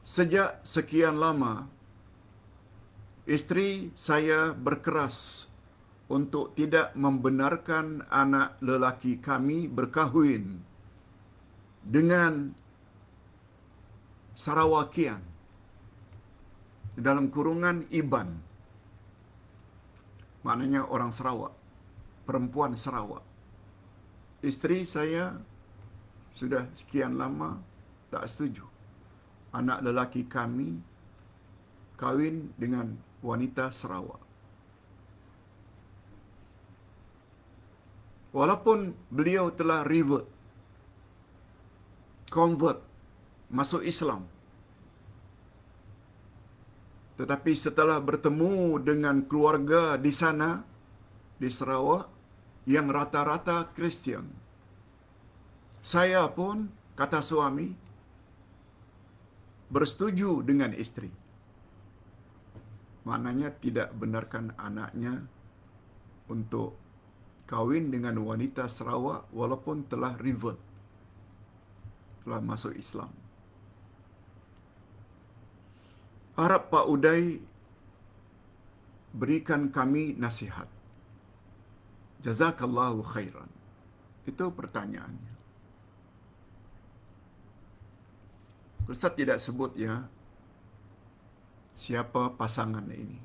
Sejak sekian lama, isteri saya berkeras untuk tidak membenarkan anak lelaki kami berkahwin dengan Sarawakian, dalam kurungan Iban, maknanya orang Sarawak, perempuan Sarawak. Isteri saya sudah sekian lama tak setuju anak lelaki kami kahwin dengan wanita Sarawak. Walaupun beliau telah convert, masuk Islam, tetapi setelah bertemu dengan keluarga di sana, di Sarawak, yang rata-rata Kristian, saya pun, kata suami, bersetuju dengan isteri. Maknanya tidak benarkan anaknya untuk kahwin dengan wanita Sarawak walaupun telah telah masuk Islam. Harap Pak Uday berikan kami nasihat. Jazakallahu khairan. Itu pertanyaannya. Ustaz tidak sebut ya siapa pasangan ini.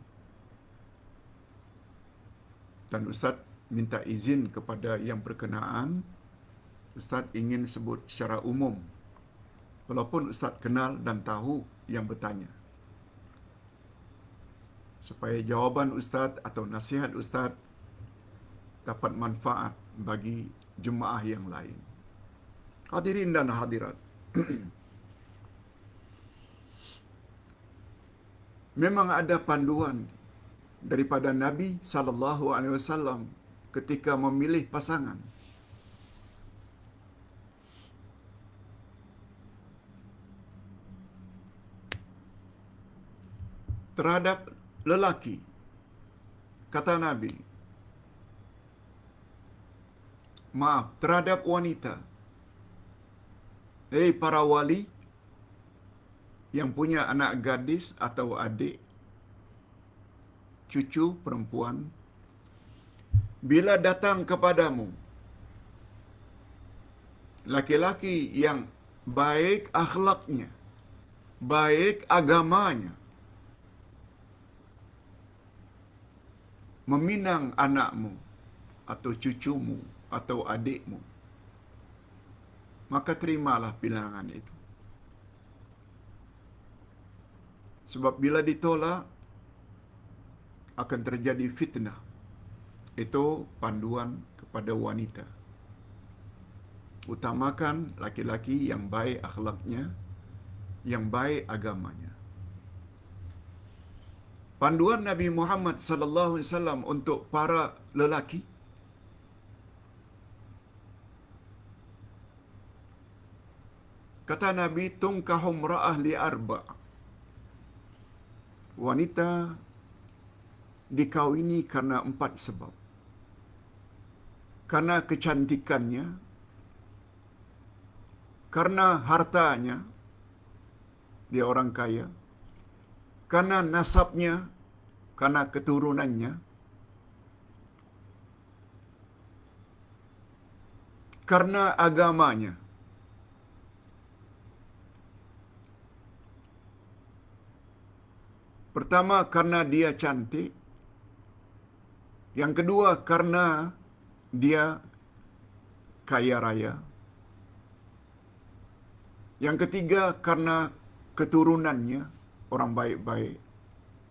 Dan Ustaz minta izin kepada yang berkenaan. Ustaz ingin sebut secara umum, walaupun Ustaz kenal dan tahu yang bertanya, supaya jawaban Ustaz atau nasihat Ustaz dapat manfaat bagi jemaah yang lain. Hadirin dan hadirat, memang ada panduan daripada Nabi SAW ketika memilih pasangan. Terhadap lelaki, kata Nabi, terhadap wanita, para wali yang punya anak gadis atau adik, cucu perempuan, bila datang kepadamu laki-laki yang baik akhlaknya, baik agamanya, meminang anakmu atau cucumu atau adikmu, maka terimalah pinangan itu. Sebab bila ditolak, akan terjadi fitnah. Itu panduan kepada wanita. Utamakan laki-laki yang baik akhlaknya, yang baik agamanya. Panduan Nabi Muhammad sallallahu alaihi wasallam untuk para lelaki, kata Nabi, tungkahum ra'ah li arba'. Wanita dikawini karena 4 sebab. Karena kecantikannya, karena hartanya, dia orang kaya, karena nasabnya, karena keturunannya, karena agamanya. Pertama, karena dia cantik. Yang kedua, karena dia kaya raya. Yang ketiga, karena keturunannya, orang baik-baik.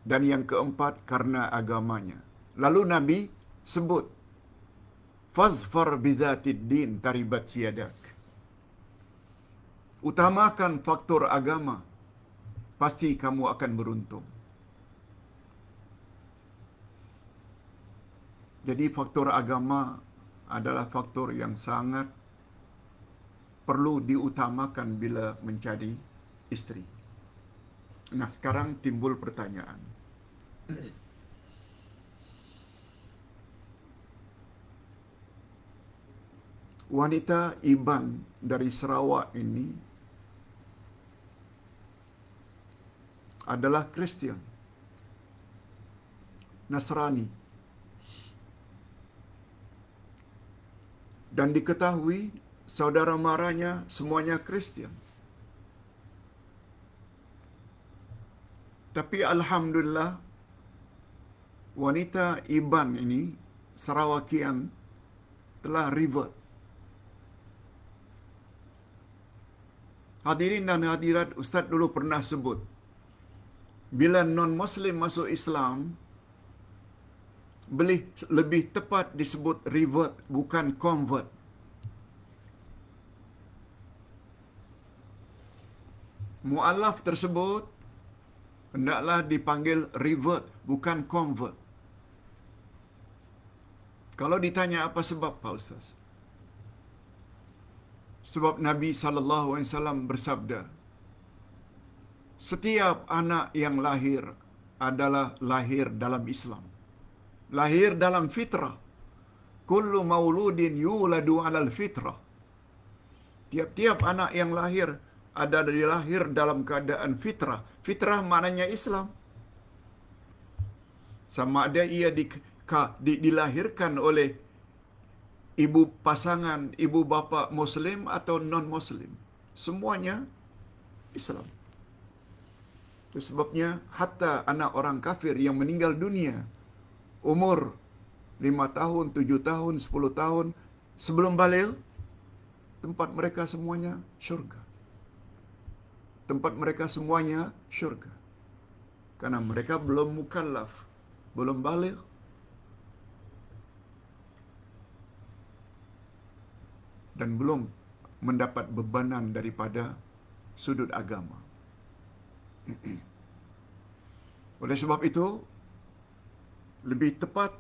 Dan yang keempat, karena agamanya. Lalu Nabi sebut, fazfar bidzatid din taribat yadak. Utamakan faktor agama, pasti kamu akan beruntung. Jadi faktor agama adalah faktor yang sangat perlu diutamakan bila mencari isteri. Nah, sekarang timbul pertanyaan. Wanita Iban dari Sarawak ini adalah Kristian, Nasrani. Dan diketahui saudara maranya semuanya Kristian. Tapi alhamdulillah wanita Iban ini, Sarawakian, telah revert. Hadirin dan hadirat, Ustaz dulu pernah sebut, bila non-Muslim masuk Islam, lebih tepat disebut revert, bukan convert. Mu'alaf tersebut hendaklah dipanggil revert, bukan convert. Kalau ditanya apa sebab, Pak Ustaz? Sebab Nabi SAW bersabda, setiap anak yang lahir adalah lahir dalam Islam. Lahir dalam fitrah. Kullu mauludin yuladu alal fitrah. Tiap-tiap anak yang lahir ada dilahir dalam keadaan fitrah. Fitrah maknanya Islam. Sama ada ia dilahirkan oleh ibu pasangan, ibu bapa Muslim atau non-Muslim. Semuanya Islam. Itu sebabnya hatta anak orang kafir yang meninggal dunia umur 5 tahun, 7 tahun, 10 tahun sebelum baligh, tempat mereka semuanya syurga. Tempat mereka semuanya syurga. Karena mereka belum mukallaf, belum baligh. Dan belum mendapat bebanan daripada sudut agama. Oleh sebab itu, lebih tepat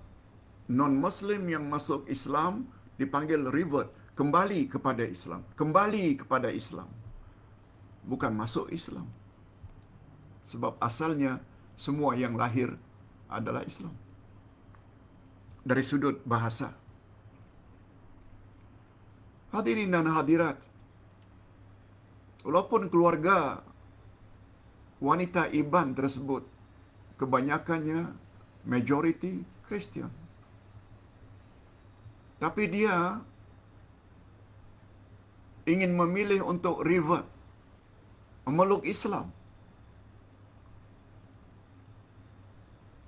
non-Muslim yang masuk Islam dipanggil revert, kembali kepada Islam. Kembali kepada Islam. Bukan masuk Islam. Sebab asalnya semua yang lahir adalah Islam. Dari sudut bahasa. Hadirin dan hadirat, walaupun keluarga wanita Iban tersebut kebanyakannya majority Kristian, tapi dia ingin memilih untuk revert, memeluk Islam.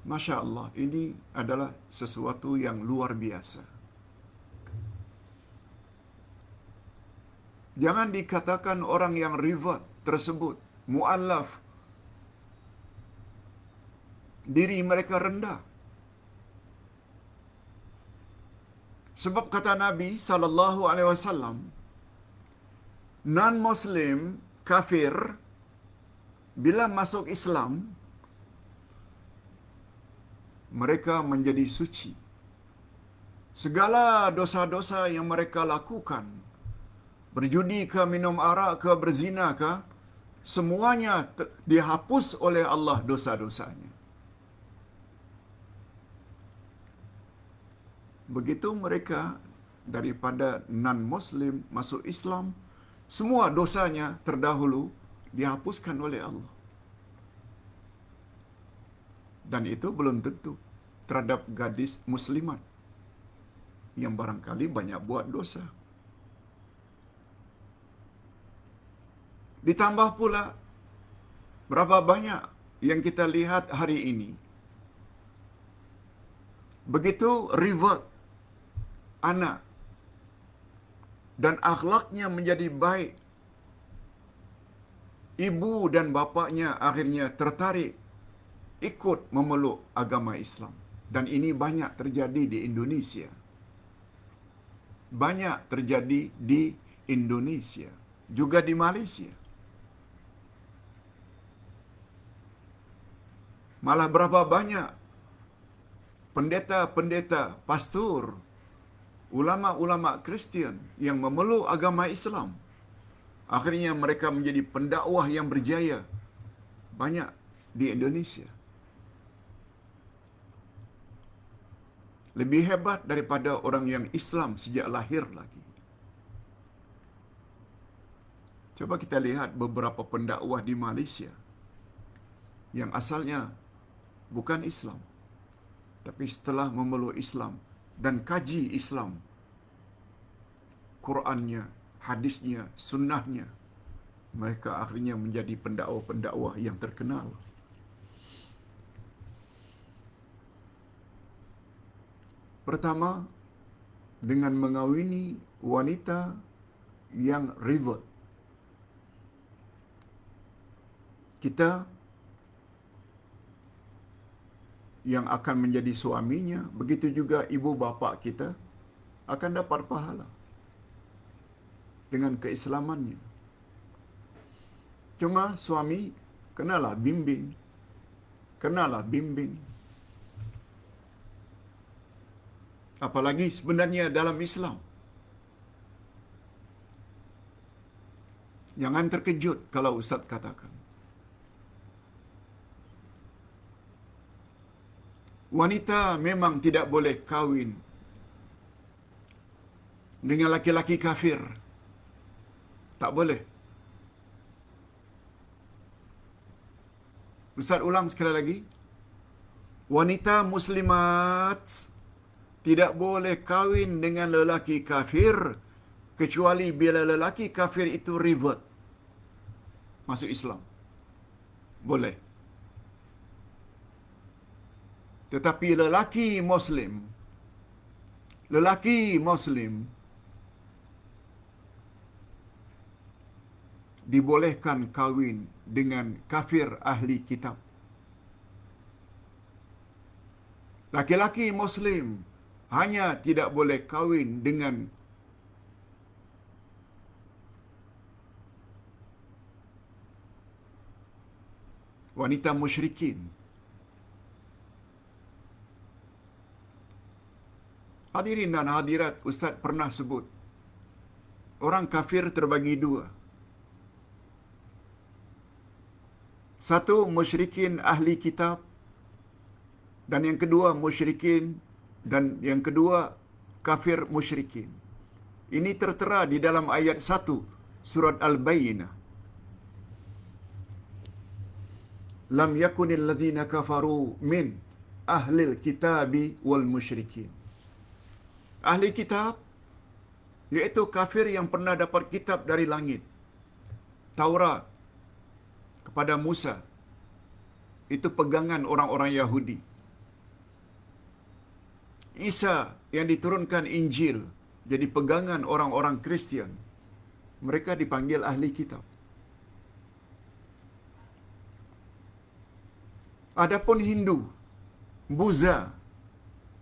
Masya Allah, ini adalah sesuatu yang luar biasa. Jangan dikatakan orang yang revert tersebut, mu'allaf, diri mereka rendah. Sebab kata Nabi SAW, non-Muslim kafir bila masuk Islam, mereka menjadi suci. Segala dosa-dosa yang mereka lakukan, berjudi ke, minum arak ke, berzina ke, semuanya dihapus oleh Allah dosa-dosanya. Begitu mereka daripada non-Muslim masuk Islam, semua dosanya terdahulu dihapuskan oleh Allah. Dan itu belum tentu terhadap gadis muslimat yang barangkali banyak buat dosa. Ditambah pula, berapa banyak yang kita lihat hari ini, begitu revert anak dan akhlaknya menjadi baik, ibu dan bapaknya akhirnya tertarik ikut memeluk agama Islam. Dan ini banyak terjadi di Indonesia. Banyak terjadi di Indonesia, juga di Malaysia. Malah berapa banyak pendeta-pendeta, pastor, ulama-ulama Kristian yang memeluk agama Islam, akhirnya mereka menjadi pendakwah yang berjaya. Banyak di Indonesia. Lebih hebat daripada orang yang Islam sejak lahir lagi. Coba kita lihat beberapa pendakwah di Malaysia. yang asalnya bukan Islam. Tapi setelah memeluk Islam dan kaji Islam, Qurannya, hadisnya, sunnahnya, mereka akhirnya menjadi pendakwa-pendakwa yang terkenal. Pertama, dengan mengawini wanita yang revert. Kita yang akan menjadi suaminya, begitu juga ibu bapa kita akan dapat pahala dengan keislamannya. Cuma suami kenalah bimbing. Apalagi sebenarnya dalam Islam. Jangan terkejut kalau Ustaz katakan, wanita memang tidak boleh kawin dengan laki-laki kafir. Tak boleh. Ustaz ulang sekali lagi. Wanita muslimat tidak boleh kawin dengan lelaki kafir kecuali bila lelaki kafir itu revert, masuk Islam. Boleh. Tetapi lelaki Muslim dibolehkan kawin dengan kafir ahli kitab. Laki-laki Muslim hanya tidak boleh kawin dengan wanita musyrikin. Hadirin dan hadirat, Ustaz pernah sebut, orang kafir terbagi dua. Satu, musyrikin ahli kitab, dan yang kedua musyrikin, dan yang kedua kafir musyrikin. Ini tertera di dalam ayat 1 surat Al-Bayyinah. Lam yakunil ladzina kafaru min ahlil kitabi wal musyrikin. Ahli kitab iaitu kafir yang pernah dapat kitab dari langit, Taurat kepada Musa. Itu pegangan orang-orang Yahudi. Isa yang diturunkan Injil jadi pegangan orang-orang Kristian. Mereka dipanggil ahli kitab. Adapun Hindu, Buddha,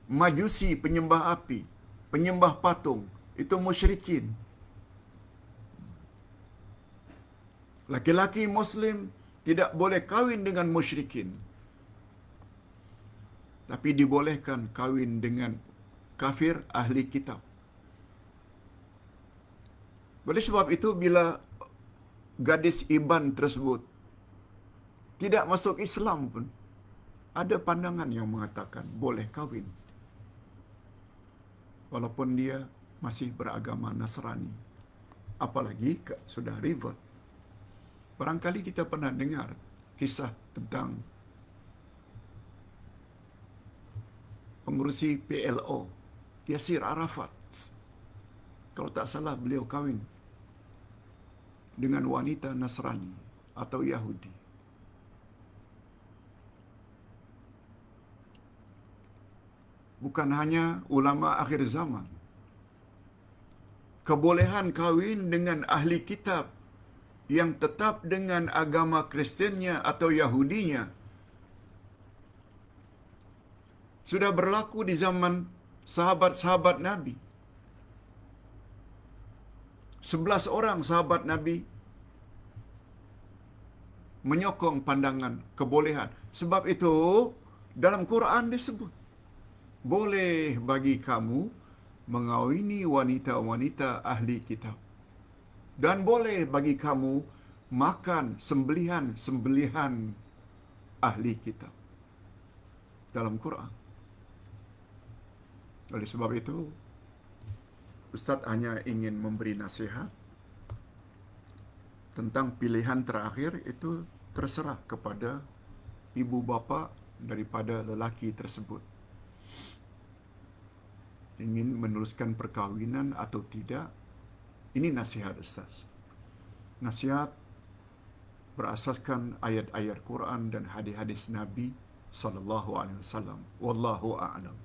Majusi penyembah api, penyembah patung, itu musyrikin. Laki-laki Muslim tidak boleh kawin dengan musyrikin, tapi dibolehkan kawin dengan kafir ahli kitab. Oleh sebab itu, bila gadis Iban tersebut tidak masuk Islam pun, ada pandangan yang mengatakan boleh kawin, walaupun dia masih beragama Nasrani. Apalagi sudah revert. Barangkali kita pernah dengar kisah tentang pengurusi PLO, Yasir Arafat. Kalau tak salah, beliau kawin dengan wanita Nasrani atau Yahudi. Bukan hanya ulama akhir zaman. Kebolehan kawin dengan ahli kitab yang tetap dengan agama Kristennya atau Yahudinya sudah berlaku di zaman sahabat-sahabat Nabi. 11 orang sahabat Nabi menyokong pandangan kebolehan. Sebab itu, dalam Quran disebut, boleh bagi kamu mengawini wanita-wanita ahli kitab. Dan boleh bagi kamu makan sembelihan-sembelihan ahli kitab. Dalam Quran. Oleh sebab itu, Ustaz hanya ingin memberi nasihat tentang pilihan terakhir itu terserah kepada ibu bapa daripada lelaki tersebut. Ingin meneruskan perkahwinan atau tidak, ini nasihat Ustaz. Nasihat berasaskan ayat-ayat Quran dan hadis-hadis Nabi sallallahu alaihi wasallam. Wallahu a'lam.